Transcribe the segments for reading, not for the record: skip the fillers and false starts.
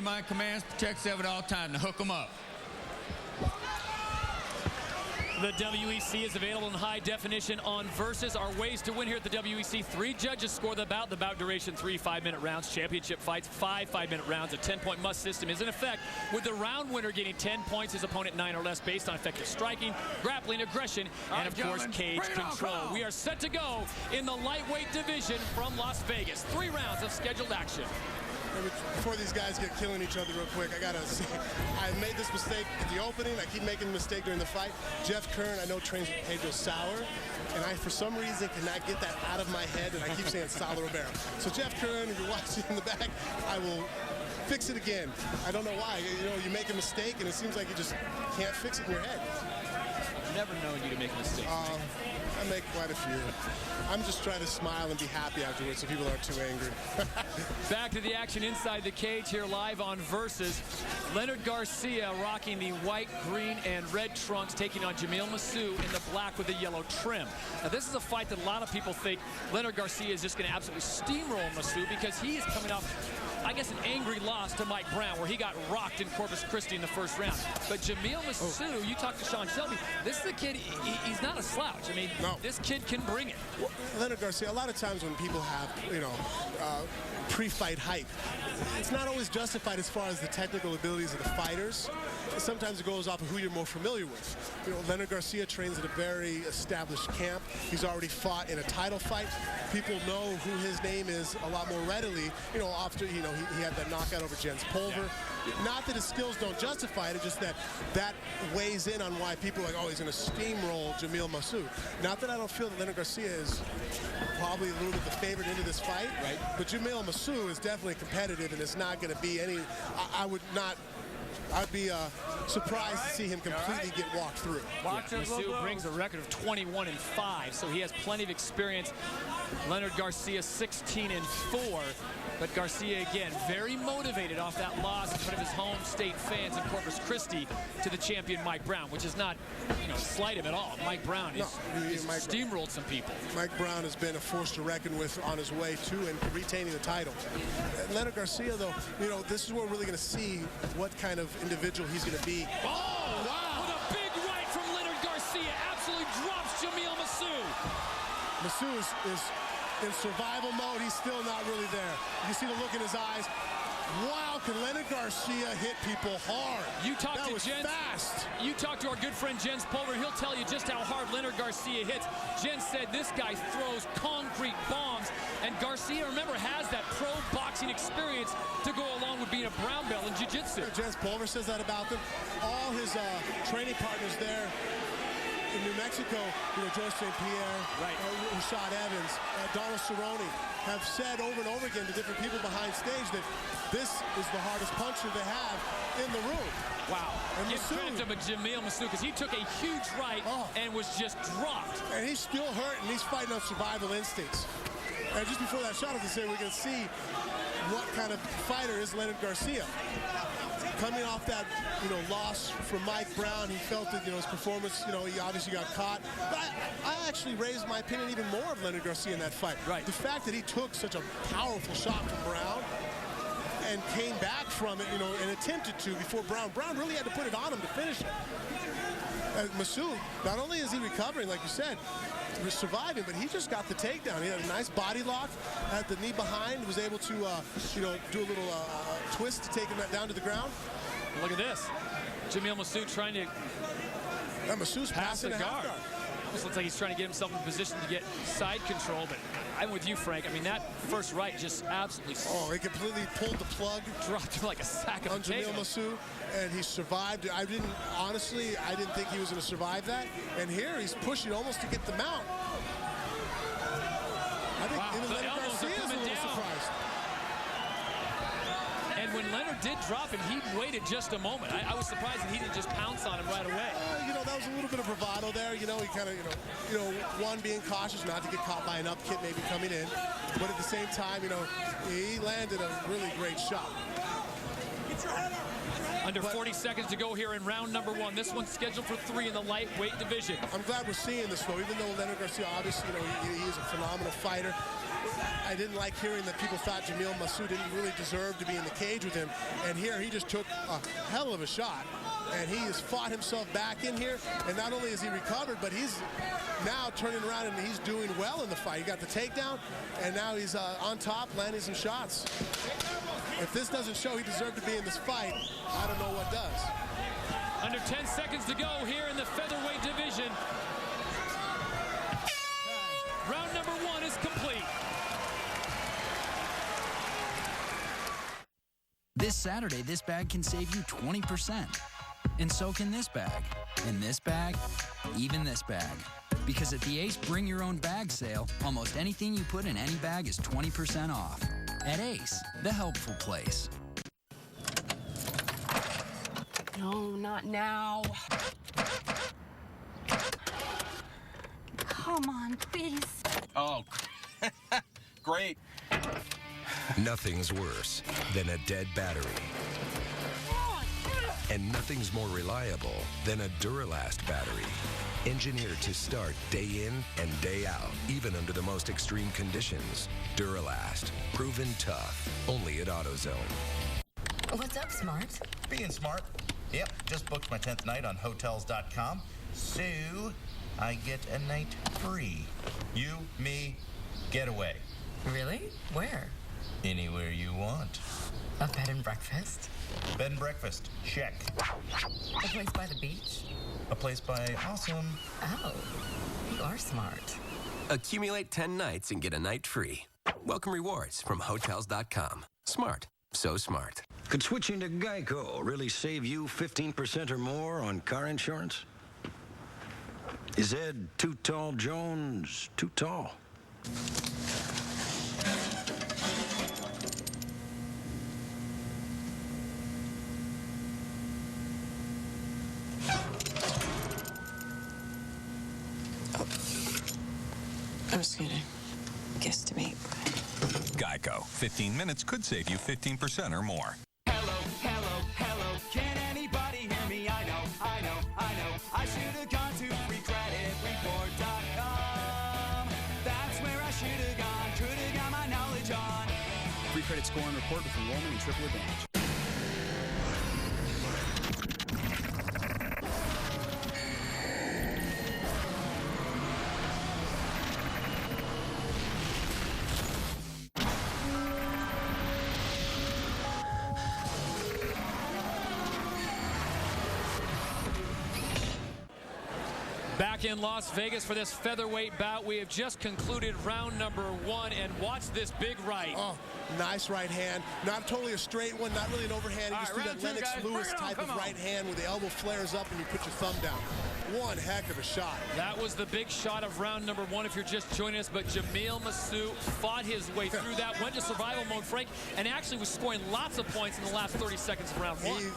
My commands, protect seven at all times, to hook them up. The WEC is available in high definition on Versus. Our ways to win here at the WEC. 3 judges score the bout. The bout duration, 3 5-minute rounds. Championship fights, 5 5-minute rounds. A 10-point must system is in effect, with the round winner getting 10 points, his opponent 9 or less, based on effective striking, grappling, aggression, and of course, cage control. We are set to go in the lightweight division from Las Vegas. 3 rounds of scheduled action. Before these guys get killing each other real quick, I gotta say, I made this mistake at the opening. I keep making the mistake during the fight. Jeff Kern, I know, trains with Pedro Sauer, and I, for some reason, cannot get that out of my head, and I keep saying Sauer Romero. So Jeff Kern, if you're watching in the back, I will fix it again. I don't know why. You know, you make a mistake, and it seems like you just can't fix it in your head. I've never known you to make mistakes. I make quite a few. I'm just trying to smile and be happy afterwards so people aren't too angry. Back to the action inside the cage here live on Versus. Leonard Garcia rocking the white, green, and red trunks, taking on Jamil Massouh in the black with the yellow trim. Now, this is a fight that a lot of people think Leonard Garcia is just going to absolutely steamroll Massouh, because he is coming off, I guess, an angry loss to Mike Brown, where he got rocked in Corpus Christi in the first round. But Jamil Massouh, you talk to Sean Shelby, this is a kid, he's not a slouch. I mean, this kid can bring it. Well, Leonard Garcia, a lot of times when people have, you know, pre-fight hype, it's not always justified as far as the technical abilities of the fighters. Sometimes it goes off of who you're more familiar with. You know, Leonard Garcia trains at a very established camp. He's already fought in a title fight. People know who his name is a lot more readily. You know, after, you know, he had that knockout over Jens Pulver. Yeah. Not that his skills don't justify it, it's just that that weighs in on why people are like, oh, he's going to steamroll Jamil Massouh. Not that I don't feel that Leonard Garcia is probably a little bit the favorite into this fight, right? But Jamil Massouh is definitely competitive, and it's not going to be any, I'd be surprised to see him completely get walked through. Massouh brings a record of 21-5, so he has plenty of experience. Leonard Garcia 16-4, but Garcia again very motivated off that loss in front of his home state fans in Corpus Christi to the champion Mike Brown, which is not, you know, slight him at all. Mike Brown has steamrolled some people. Mike Brown has been a force to reckon with on his way to and retaining the title. Leonard Garcia, though, you know, this is where we're really going to see what kind of individual he's going to be. Oh, wow! With a big right from Leonard Garcia, absolutely drops Jamil Massouh. Massouh is in survival mode. He's still not really there. You see the look in his eyes. Wow, can Leonard Garcia hit people hard? You talk that to was Jens, fast. You talk to our good friend Jens Pulver. He'll tell you just how hard Leonard Garcia hits. Jens said this guy throws concrete bombs, and Garcia, remember, has that pro boxing experience to go along with being a brown belt in jiu-jitsu. Jens Pulver says that about them. All his training partners there in New Mexico, you know, George St. Pierre, right. Rashad Evans, Donald Cerrone, have said over and over again to different people behind stage that this is the hardest puncher they have in the room. Wow. And give credit to Jamil Massouh, because he took a huge right and was just dropped. And he's still hurt, and he's fighting on survival instincts. And just before that shot, as I say, we're going to see what kind of fighter is Leonard Garcia. Coming off that, you know, loss from Mike Brown, he felt that, you know, his performance, you know, he obviously got caught. But I actually raised my opinion even more of Leonard Garcia in that fight. Right. The fact that he took such a powerful shot from Brown and came back from it, you know, and attempted to before Brown. Brown really had to put it on him to finish it. Massouh, not only is he recovering, like you said, was surviving, but he just got the takedown. He had a nice body lock, had the knee behind, was able to, you know, do a little twist to take him down to the ground. Look at this. Jamil Massouh trying to Massouh's pass the guard. Almost looks like he's trying to get himself in position to get side control, but I'm with you, Frank. I mean, that first right just absolutely... Oh, he completely pulled the plug. Dropped him like a sack of potatoes. On Jamil Massouh, and he survived. Honestly, I didn't think he was going to survive that. And here, he's pushing almost to get the mount. I think even Leonard Garcia is a little surprised. And when Leonard did drop him, he waited just a moment. I was surprised that he didn't just pounce on him right away. You know, that was a little bit of bravado there. You know, he kind of, you know, one, being cautious not to get caught by an up kick maybe coming in. But at the same time, you know, he landed a really great shot. Get your head up. Under 40 seconds to go here in round number 1. This one's scheduled for 3 in the lightweight division. I'm glad we're seeing this, though, even though Leonard Garcia, obviously, you know, he is a phenomenal fighter. I didn't like hearing that people thought Massouh didn't really deserve to be in the cage with him. And here he just took a hell of a shot. And he has fought himself back in here. And not only has he recovered, but he's now turning around and he's doing well in the fight. He got the takedown, and now he's on top, landing some shots. If this doesn't show he deserved to be in this fight, I don't know what does. Under 10 seconds to go here in the featherweight division. Round number 1 is complete. This Saturday, this bag can save you 20%. And so can this bag. And this bag, even this bag. Because at the Ace Bring Your Own Bag sale, almost anything you put in any bag is 20% off. At Ace, the helpful place. No, not now. Come on, please. Oh, great. Nothing's worse than a dead battery. And nothing's more reliable than a Duralast battery. Engineered to start day in and day out, even under the most extreme conditions. Duralast, proven tough, only at AutoZone. What's up, Smart? Being smart. Yep, just booked my 10th night on Hotels.com. So, I get a night free. You, me, getaway. Really? Where? Anywhere you want. A bed and breakfast? Bed and breakfast, check. A place by the beach? A place by awesome. Oh, you are smart. Accumulate 10 nights and get a night free. Welcome rewards from Hotels.com. Smart. So smart. Could switching to Geico really save you 15% or more on car insurance? Is Ed Too Tall Jones too tall? I'm just gonna guesstimate. Geico. 15 minutes could save you 15% or more. Hello, hello, hello. Can anybody hear me? I know. I should have gone to freecreditreport.com. That's where I should have gone. Could have got my knowledge on. Free credit score and report with enrollment and triple advantage. Back in Las Vegas for this featherweight bout. We have just concluded round number 1, and watch this big right. Oh, nice right hand. Not totally a straight one, not really an overhand. You just do that Lennox Lewis type of right hand where the elbow flares up and you put your thumb down. One heck of a shot. That was the big shot of round number 1 if you're just joining us, but Massouh fought his way through that, went to survival mode, Frank, and actually was scoring lots of points in the last 30 seconds of round 1.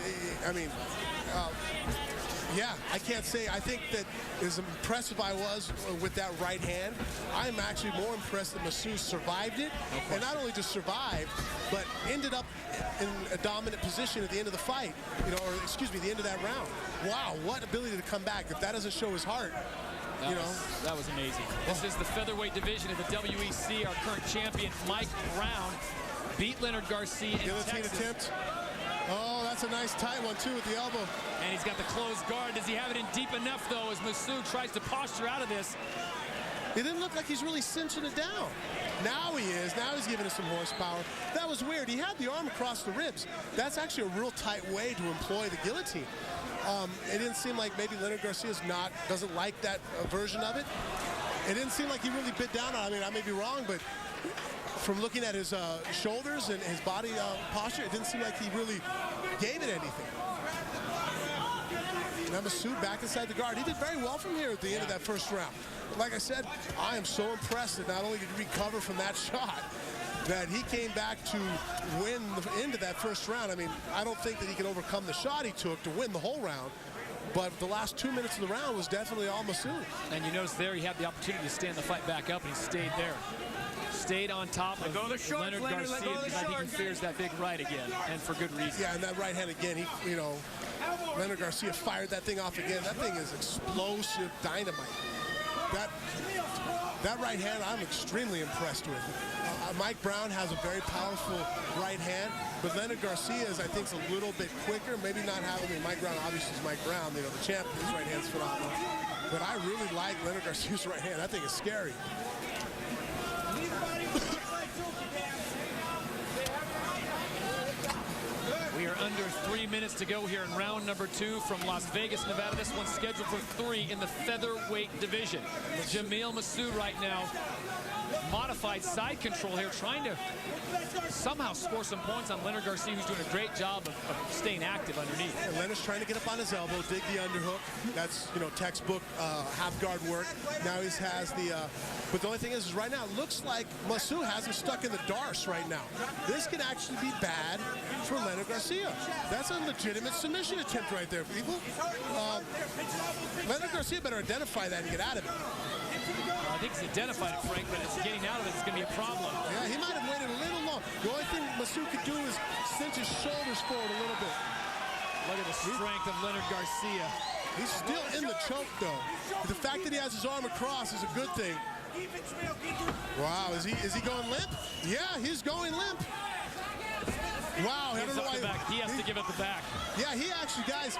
Yeah, I can't say. I think that as impressive I was with that right hand, I'm actually more impressed that Massouh survived it. And not only just survived, but ended up in a dominant position at the end of the fight, the end of that round. Wow, what ability to come back. If that doesn't show his heart, that was amazing. This is the featherweight division of the WEC. Our current champion, Mike Brown, beat Leonard Garcia in Guillotine Texas. attempt. Oh, that's a nice tight one, too, with the elbow. And he's got the closed guard. Does he have it in deep enough, though, as Massouh tries to posture out of this? It didn't look like he's really cinching it down. Now he is. Now he's giving us some horsepower. That was weird. He had the arm across the ribs. That's actually a real tight way to employ the guillotine. It didn't seem like maybe Leonard Garcia doesn't like that version of it. It didn't seem like he really bit down on it. I mean, I may be wrong, but from looking at his shoulders and his body posture, it didn't seem like he really gave it anything. Now Massouh back inside the guard. He did very well from here at the end of that first round. Like I said, I am so impressed that not only did he recover from that shot, that he came back to win the end of that first round. I mean, I don't think that he can overcome the shot he took to win the whole round. But the last 2 minutes of the round was definitely all Massouh. And you notice there he had the opportunity to stand the fight back up, and he stayed there. Stayed on top of Leonard Garcia because I think he fears that big right again, and for good reason. Yeah, and that right hand again, Leonard Garcia fired that thing off again. That thing is explosive dynamite. That right hand, I'm extremely impressed with. Mike Brown has a very powerful right hand, but Leonard Garcia is, I think, a little bit quicker. Maybe not having Mike Brown, obviously, is Mike Brown, the champ. His right hand's phenomenal. But I really like Leonard Garcia's right hand. I think it's scary. We are under 3 minutes to go here in round number 2 from Las Vegas, Nevada. This one's scheduled for 3 in the featherweight division. Jamil Massouh right now, modified side control here, trying to somehow score some points on Leonard Garcia, who's doing a great job of staying active underneath. And Leonard's trying to get up on his elbow, dig the underhook. That's, textbook half guard work. Now he has the, but the only thing is right now, it looks like Massouh has him stuck in the darce right now. This can actually be bad for Leonard Garcia. That's a legitimate submission attempt right there, people. Leonard Garcia better identify that and get out of it. I think he's identified it, Frank, but it's getting out of it. It's going to be a problem. Yeah, he might have waited a little long. The only thing Massouh could do is cinch his shoulders forward a little bit. Look at the strength of Leonard Garcia. He's still in the choke, though. The fact that he has his arm across is a good thing. Wow, is he going limp? Yeah, he's going limp. Wow, I don't know why he has to give up the back. Yeah, he actually, guys,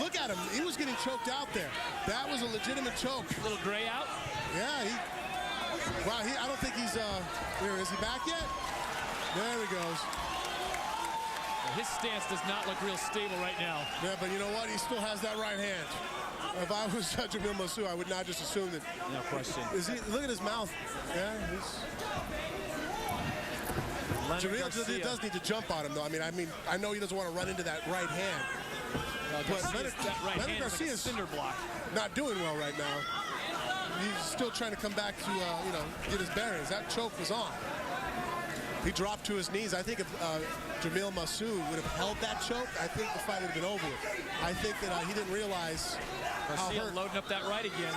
look at him. He was getting choked out there. That was a legitimate choke. A little gray out? Yeah, wow, I don't think he's, here, is he back yet? There he goes. His stance does not look real stable right now. Yeah, but you know what? He still has that right hand. If I was Jamil Massouh, I would not just assume that. No question. Look at his mouth. Yeah, Jamil does need to jump on him, though. I mean, I know he doesn't want to run into that right hand. But Leonard Garcia is cinder block. Not doing well right now. He's still trying to come back to, get his bearings. That choke was on. He dropped to his knees. I think if Jamil Massouh would have held that choke, I think the fight would have been over. I think that he didn't realize how hurt. Loading up that right again.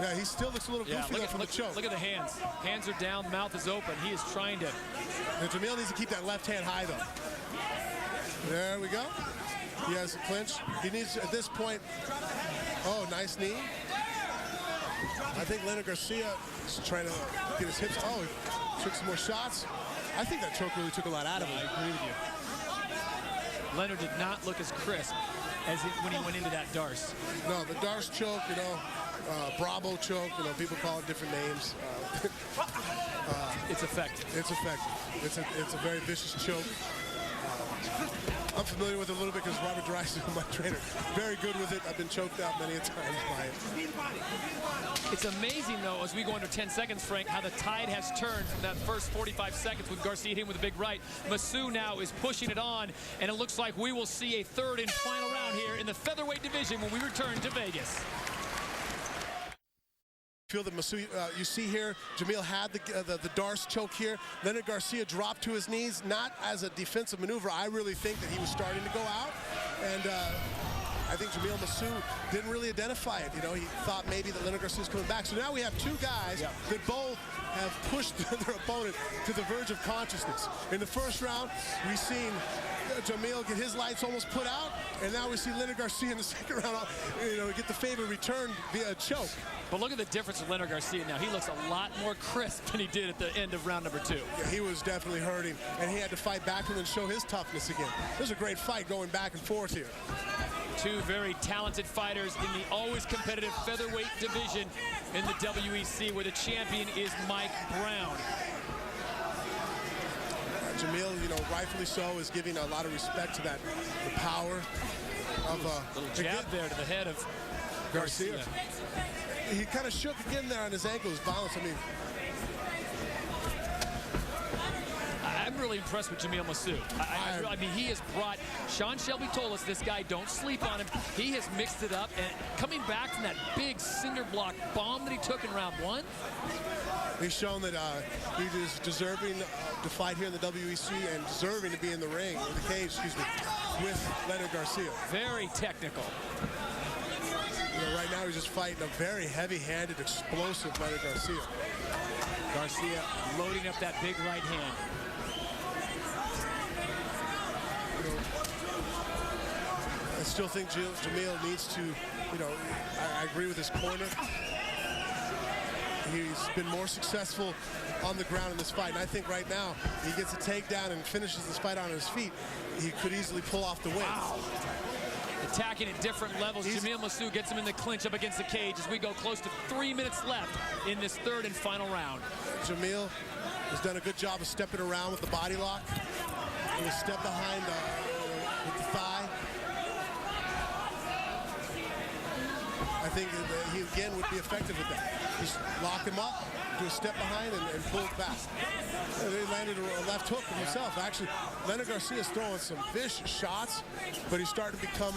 Yeah, he still looks a little goofy from the choke. Look at the hands. Hands are down, mouth is open. He is trying to. And Jamil needs to keep that left hand high, though. There we go. He has a clinch. He needs, at this point, nice knee. I think Leonard Garcia is trying to get his hips. Oh, he took some more shots. I think that choke really took a lot out of him. I agree with you. Leonard did not look as crisp as when he went into that darce. No, the darce choke, Bravo choke, people call it different names. It's effective. It's effective. It's a very vicious choke. I'm familiar with it a little bit because Robert Dryce is my trainer. Very good with it. I've been choked out many a times by it. It's amazing, though, as we go under 10 seconds, Frank, how the tide has turned from that first 45 seconds with Garcia hitting with a big right. Massouh now is pushing it on, and it looks like we will see a third and final round here in the featherweight division when we return to Vegas. Feel that Massouh, you see here, Jamil had the darce choke here. Leonard Garcia dropped to his knees, not as a defensive maneuver. I really think that he was starting to go out, and I think Jamil Massouh didn't really identify it. He thought maybe that Leonard Garcia was coming back. So now we have two guys that both have pushed their opponent to the verge of consciousness. In the first round, we've seen Jamil get his lights almost put out, and now we see Leonard Garcia in the second round, get the favor returned via a choke. But look at the difference with Leonard Garcia now. He looks a lot more crisp than he did at the end of round number 2. Yeah, he was definitely hurting, and he had to fight back and show his toughness again. It was a great fight going back and forth here. Two very talented fighters in the always competitive featherweight division in the WEC, where the champion is Mike Brown. Jamil, rightfully so, is giving a lot of respect to the power of little jab there to the head of Garcia. He kind of shook again there on his ankle, his balance. I'm really impressed with Jamil Massouh. I mean, he has brought, Sean Shelby told us this guy, don't sleep on him. He has mixed it up, and coming back from that big cinder block bomb that he took in round 1. He's shown that he is deserving to fight here in the WEC and deserving to be in the ring, or the cage, with Leonard Garcia. Very technical. Right now he's just fighting a very heavy-handed, explosive Leonard Garcia. Garcia loading up that big right hand. I still think Jamil needs to, I agree with his corner. he's been more successful on the ground in this fight. And I think right now, he gets a takedown and finishes this fight on his feet, he could easily pull off the win. Wow. Attacking at different levels. Jamil Massouh gets him in the clinch up against the cage as we go close to 3 minutes left in this third and final round. Jamil has done a good job of stepping around with the body lock. He'll step behind with the thigh. I think that he, again, would be effective with that. Just lock him up, do a step behind, and pull it back. And he landed a left hook himself. Actually, Leonard Garcia is throwing some vicious shots, but he's starting to become,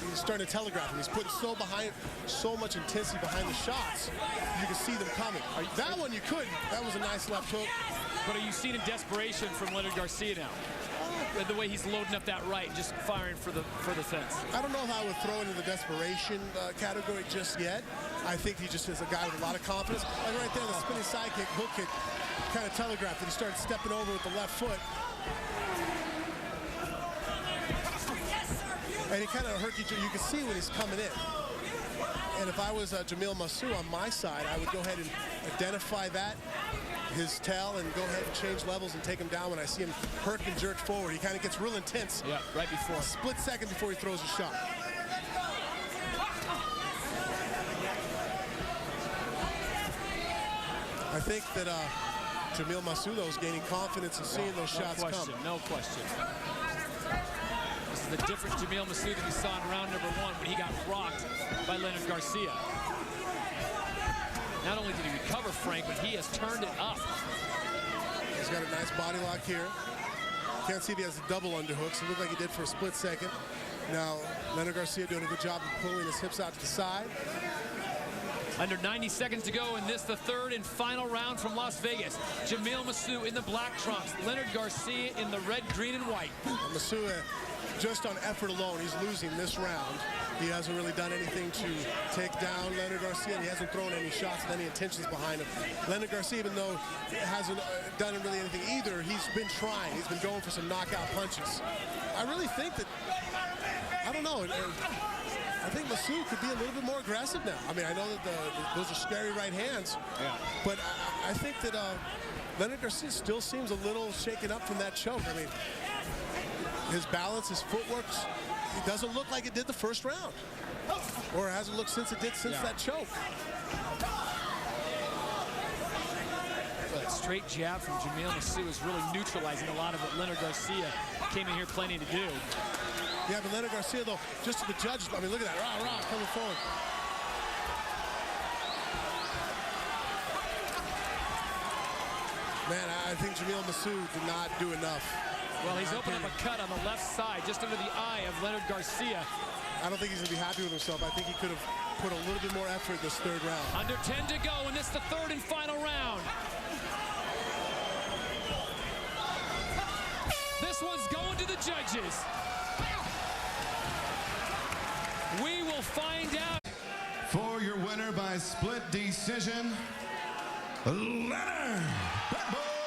he's starting to telegraph him. He's putting so much intensity behind the shots, you can see them coming. That one you couldn't. That was a nice left hook. But are you seeing a desperation from Leonard Garcia now? The way he's loading up that right and just firing for the fence. I don't know if I would throw into the desperation category just yet. I think he just is a guy with a lot of confidence. Like right there, the spinning side kick, hook kick, kind of telegraphed that he started stepping over with the left foot. And he kind of hurt you. You can see when he's coming in. And if I was Jamil Massouh on my side, I would go ahead and identify that, his tail, and go ahead and change levels and take him down when I see him perk and jerk forward. He kind of gets real intense. Yeah, right before. A split second before he throws a shot. I think that Jamil Massouh, though, is gaining confidence and seeing those shots come. No question. This is the different Jamil Massouh that we saw in round number 1 when he got rocked by Leonard Garcia. Not only did he recover, Frank, but he has turned it up. He's got a nice body lock here. Can't see if he has a double underhooks. It looked like he did for a split second. Now, Leonard Garcia doing a good job of pulling his hips out to the side. Under 90 seconds to go in this, the third and final round from Las Vegas. Jamil Massouh in the black trunks. Leonard Garcia in the red, green, and white. Massouh, just on effort alone, he's losing this round. He hasn't really done anything to take down Leonard Garcia, and he hasn't thrown any shots with any intentions behind him. Leonard Garcia, even though he hasn't done really anything either, he's been trying. He's been going for some knockout punches. I really think that, I don't know, I think Massouh could be a little bit more aggressive now. I mean, I know that those are scary right hands, but I think that Leonard Garcia still seems a little shaken up from that choke. I mean, his balance, his footwork, it doesn't look like it did the first round. Or it hasn't looked since it did that choke. Well, that straight jab from Jamil Massouh is really neutralizing a lot of what Leonard Garcia came in here planning to do. Yeah, but Leonard Garcia, though, just to the judges, I mean, look at that, rah, coming forward. Man, I think Jamil Massouh did not do enough. Well, he's opened up a cut on the left side, just under the eye of Leonard Garcia. I don't think he's going to be happy with himself. I think he could have put a little bit more effort in this third round. Under 10 to go, and this is the third and final round. This one's going to the judges. We will find out. For your winner by split decision, Leonard "Bad Boy"